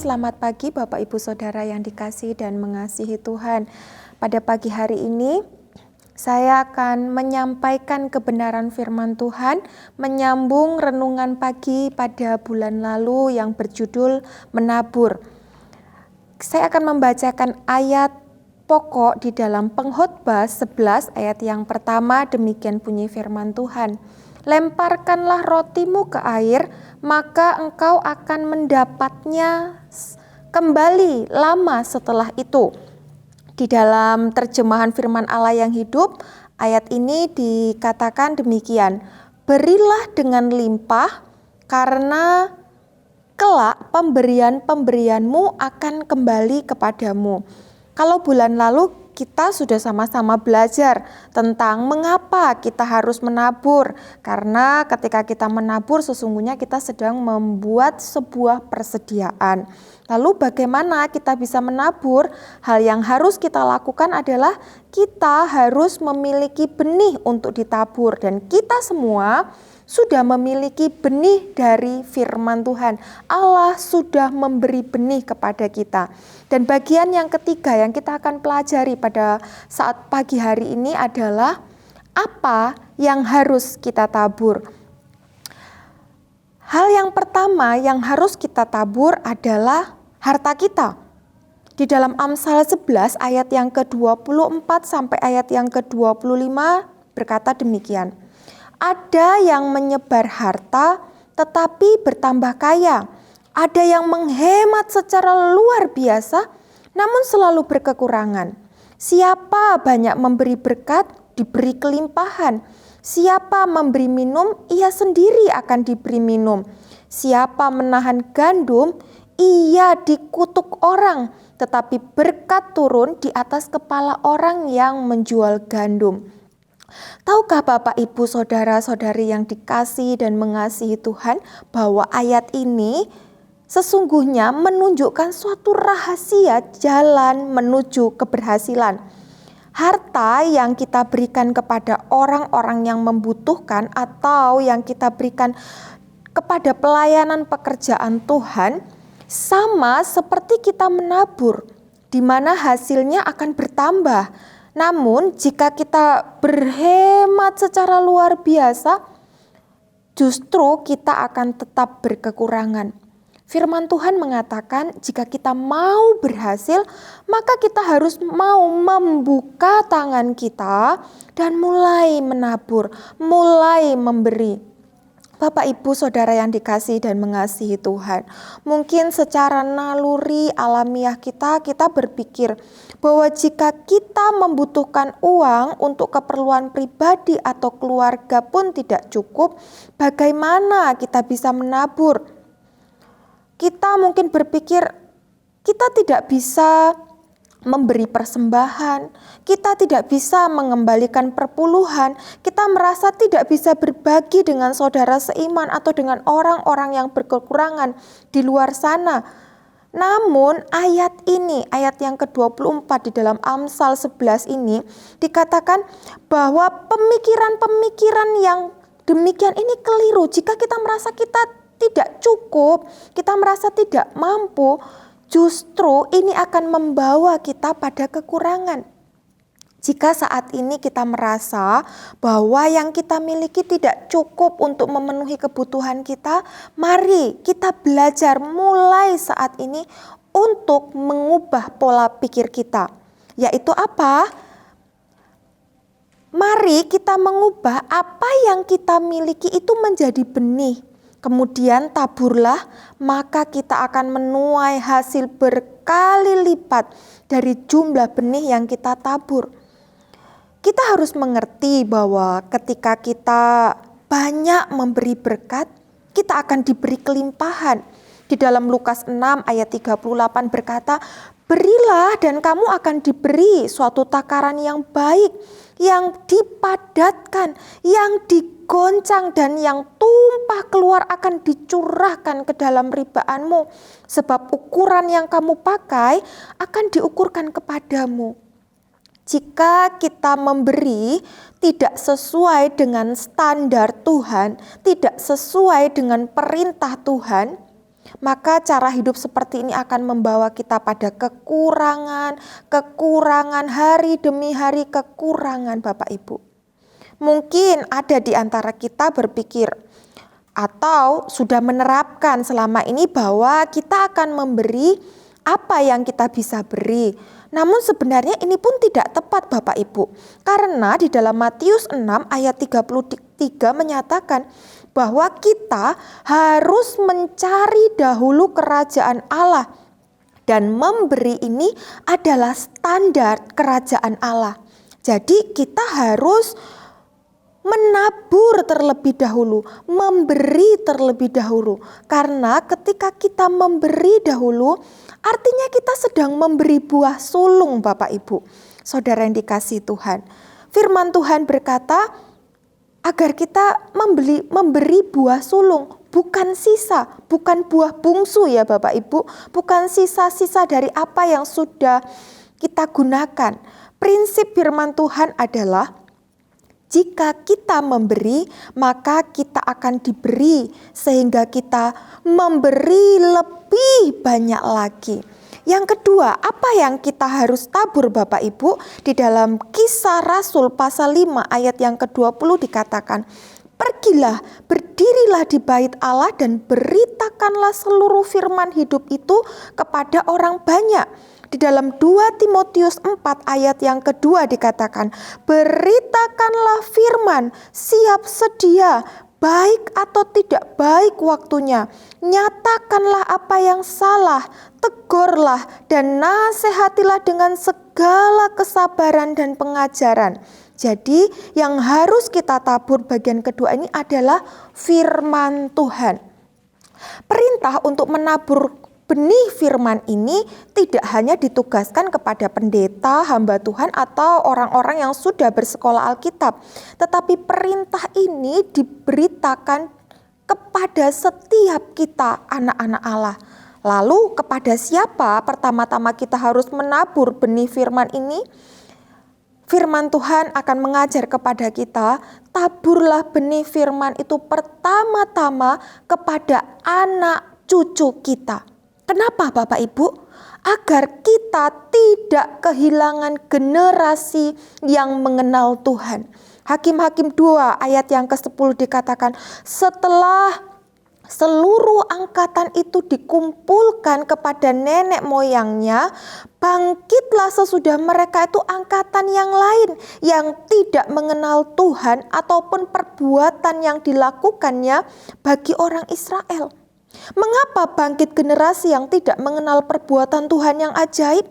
selamat pagi Bapak Ibu Saudara yang dikasihi dan mengasihi Tuhan. Pada pagi hari ini, saya akan menyampaikan kebenaran firman Tuhan, menyambung renungan pagi pada bulan lalu yang berjudul Menabur. Saya akan membacakan ayat pokok di dalam Pengkhotbah 11 ayat yang pertama, demikian bunyi firman Tuhan. Lemparkanlah rotimu ke air, maka engkau akan mendapatnya kembali lama setelah itu. Di dalam terjemahan firman Allah yang hidup, ayat ini dikatakan demikian. Berilah dengan limpah, karena kelak pemberian-pemberianmu akan kembali kepadamu. Kalau bulan lalu kita sudah sama-sama belajar tentang mengapa kita harus menabur. Karena ketika kita menabur sesungguhnya kita sedang membuat sebuah persediaan. Lalu bagaimana kita bisa menabur? Hal yang harus kita lakukan adalah kita harus memiliki benih untuk ditabur. Dan kita semua sudah memiliki benih dari firman Tuhan. Allah sudah memberi benih kepada kita. Dan bagian yang ketiga yang kita akan pelajari pada saat pagi hari ini adalah apa yang harus kita tabur. Hal yang pertama yang harus kita tabur adalah harta kita. Di dalam Amsal 11 ayat yang ke-24 sampai ayat yang ke-25 berkata demikian. Ada yang menyebar harta tetapi bertambah kaya. Ada yang menghemat secara luar biasa namun selalu berkekurangan. Siapa banyak memberi berkat, diberi kelimpahan. Siapa memberi minum, ia sendiri akan diberi minum. Siapa menahan gandum, ia dikutuk orang. Tetapi berkat turun di atas kepala orang yang menjual gandum. Tahukah Bapak Ibu Saudara-saudari yang dikasihi dan mengasihi Tuhan bahwa ayat ini sesungguhnya menunjukkan suatu rahasia jalan menuju keberhasilan. Harta yang kita berikan kepada orang-orang yang membutuhkan atau yang kita berikan kepada pelayanan pekerjaan Tuhan sama seperti kita menabur, di mana hasilnya akan bertambah. Namun jika kita berhemat secara luar biasa, justru kita akan tetap berkekurangan. Firman Tuhan mengatakan jika kita mau berhasil, maka kita harus mau membuka tangan kita dan mulai menabur, mulai memberi. Bapak Ibu Saudara yang dikasihi dan mengasihi Tuhan, mungkin secara naluri alamiah kita berpikir bahwa jika kita membutuhkan uang untuk keperluan pribadi atau keluarga pun tidak cukup, bagaimana kita bisa menabur? Kita mungkin berpikir kita tidak bisa memberi persembahan, kita tidak bisa mengembalikan perpuluhan, kita merasa tidak bisa berbagi dengan saudara seiman atau dengan orang-orang yang berkekurangan di luar sana. Namun ayat ini, ayat yang ke-24 di dalam Amsal 11 ini dikatakan bahwa pemikiran-pemikiran yang demikian ini keliru. Jika kita merasa kita tidak cukup, kita merasa tidak mampu, justru ini akan membawa kita pada kekurangan. Jika saat ini kita merasa bahwa yang kita miliki tidak cukup untuk memenuhi kebutuhan kita, mari kita belajar mulai saat ini untuk mengubah pola pikir kita. Yaitu apa? Mari kita mengubah apa yang kita miliki itu menjadi benih. Kemudian taburlah, maka kita akan menuai hasil berkali lipat dari jumlah benih yang kita tabur. Kita harus mengerti bahwa ketika kita banyak memberi berkat, kita akan diberi kelimpahan. Di dalam Lukas 6 ayat 38 berkata, berilah dan kamu akan diberi suatu takaran yang baik, yang dipadatkan, yang digoncang dan yang tumpah keluar akan dicurahkan ke dalam ribaanmu. Sebab ukuran yang kamu pakai akan diukurkan kepadamu. Jika kita memberi tidak sesuai dengan standar Tuhan, tidak sesuai dengan perintah Tuhan, maka cara hidup seperti ini akan membawa kita pada kekurangan hari demi hari kekurangan Bapak Ibu. Mungkin ada di antara kita berpikir atau sudah menerapkan selama ini bahwa kita akan memberi apa yang kita bisa beri. Namun sebenarnya ini pun tidak tepat Bapak Ibu. Karena di dalam Matius 6 ayat 33 menyatakan bahwa kita harus mencari dahulu kerajaan Allah. Dan memberi ini adalah standar kerajaan Allah. Jadi kita harus menabur terlebih dahulu, memberi terlebih dahulu. Karena ketika kita memberi dahulu, artinya kita sedang memberi buah sulung Bapak Ibu. Saudara yang dikasihi Tuhan. Firman Tuhan berkata agar kita memberi buah sulung, bukan sisa, bukan buah bungsu ya Bapak Ibu, bukan sisa-sisa dari apa yang sudah kita gunakan. Prinsip firman Tuhan adalah jika kita memberi, maka kita akan diberi sehingga kita memberi lebih banyak lagi. Yang kedua, apa yang kita harus tabur Bapak Ibu? Di dalam Kisah Rasul pasal 5 ayat yang ke-20 dikatakan, "Pergilah, berdirilah di bait Allah dan beritakanlah seluruh firman hidup itu kepada orang banyak." Di dalam 2 Timotius 4 ayat yang kedua dikatakan, "Beritakanlah firman, siap sedia, baik atau tidak baik waktunya. Nyatakanlah apa yang salah, tegurlah dan nasihatilah dengan segala kesabaran dan pengajaran." Jadi yang harus kita tabur bagian kedua ini adalah firman Tuhan. Perintah untuk menabur benih firman ini tidak hanya ditugaskan kepada pendeta, hamba Tuhan atau orang-orang yang sudah bersekolah Alkitab. Tetapi perintah ini diberitakan kepada setiap kita anak-anak Allah. Lalu kepada siapa pertama-tama kita harus menabur benih firman ini? Firman Tuhan akan mengajar kepada kita, taburlah benih firman itu pertama-tama kepada anak cucu kita. Kenapa Bapak Ibu? Agar kita tidak kehilangan generasi yang mengenal Tuhan. Hakim-Hakim 2 ayat yang ke-10 dikatakan, setelah seluruh angkatan itu dikumpulkan kepada nenek moyangnya, bangkitlah sesudah mereka itu angkatan yang lain yang tidak mengenal Tuhan ataupun perbuatan yang dilakukannya bagi orang Israel. Mengapa bangkit generasi yang tidak mengenal perbuatan Tuhan yang ajaib?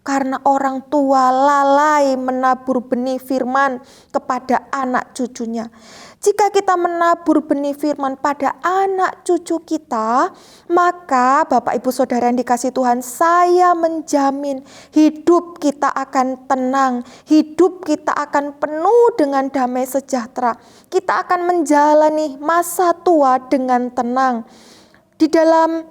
Karena orang tua lalai menabur benih firman kepada anak cucunya. Jika kita menabur benih firman pada anak cucu kita, maka Bapak Ibu Saudara yang dikasihi Tuhan, saya menjamin hidup kita akan tenang, hidup kita akan penuh dengan damai sejahtera. Kita akan menjalani masa tua dengan tenang. Di dalam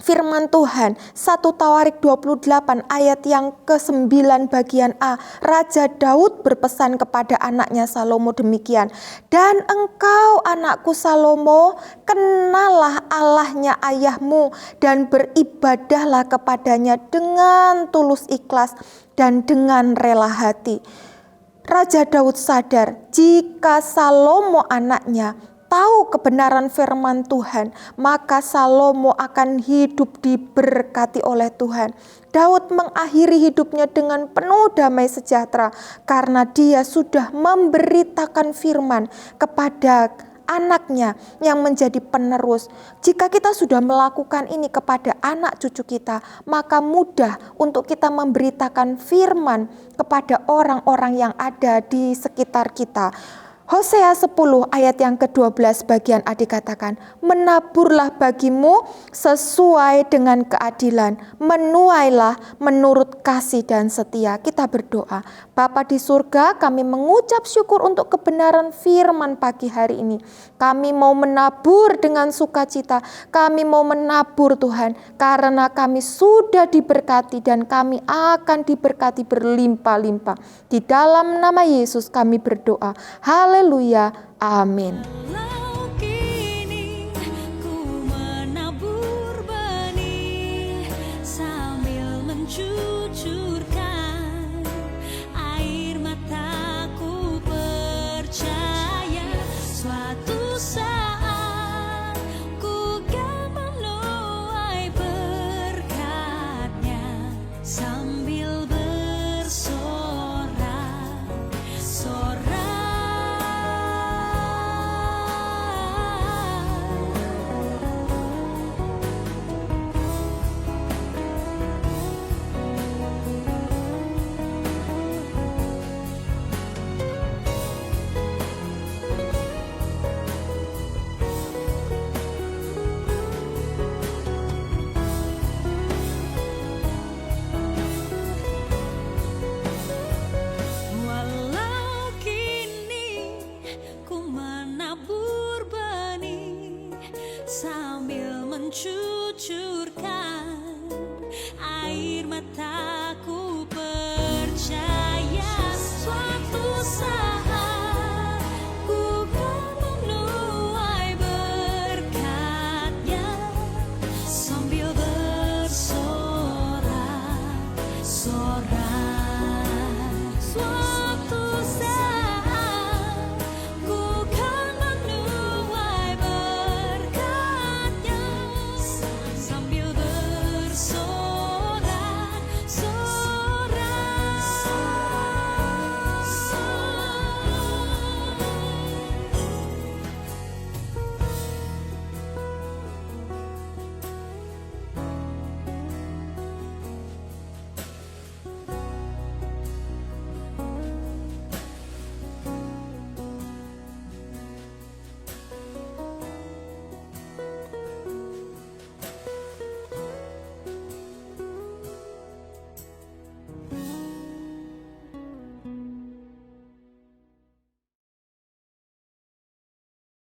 firman Tuhan 1 Tawarik 28 ayat yang ke-9 bagian A, Raja Daud berpesan kepada anaknya Salomo demikian, "Dan engkau anakku Salomo, kenalah Allahnya ayahmu dan beribadahlah kepadanya dengan tulus ikhlas dan dengan rela hati." Raja Daud sadar jika Salomo anaknya tahu kebenaran firman Tuhan, maka Salomo akan hidup diberkati oleh Tuhan. Daud mengakhiri hidupnya dengan penuh damai sejahtera karena dia sudah memberitakan firman kepada anaknya yang menjadi penerus. Jika kita sudah melakukan ini kepada anak cucu kita, maka mudah untuk kita memberitakan firman kepada orang-orang yang ada di sekitar kita. Hosea 10 ayat yang ke-12 bagian A dikatakan, "Menaburlah bagimu sesuai dengan keadilan, menuailah menurut kasih dan setia." Kita berdoa. Bapa di surga, kami mengucap syukur untuk kebenaran firman pagi hari ini. Kami mau menabur dengan sukacita, kami mau menabur Tuhan, karena kami sudah diberkati dan kami akan diberkati berlimpah-limpah. Di dalam nama Yesus kami berdoa. Haleluya, amin. sambil mencuri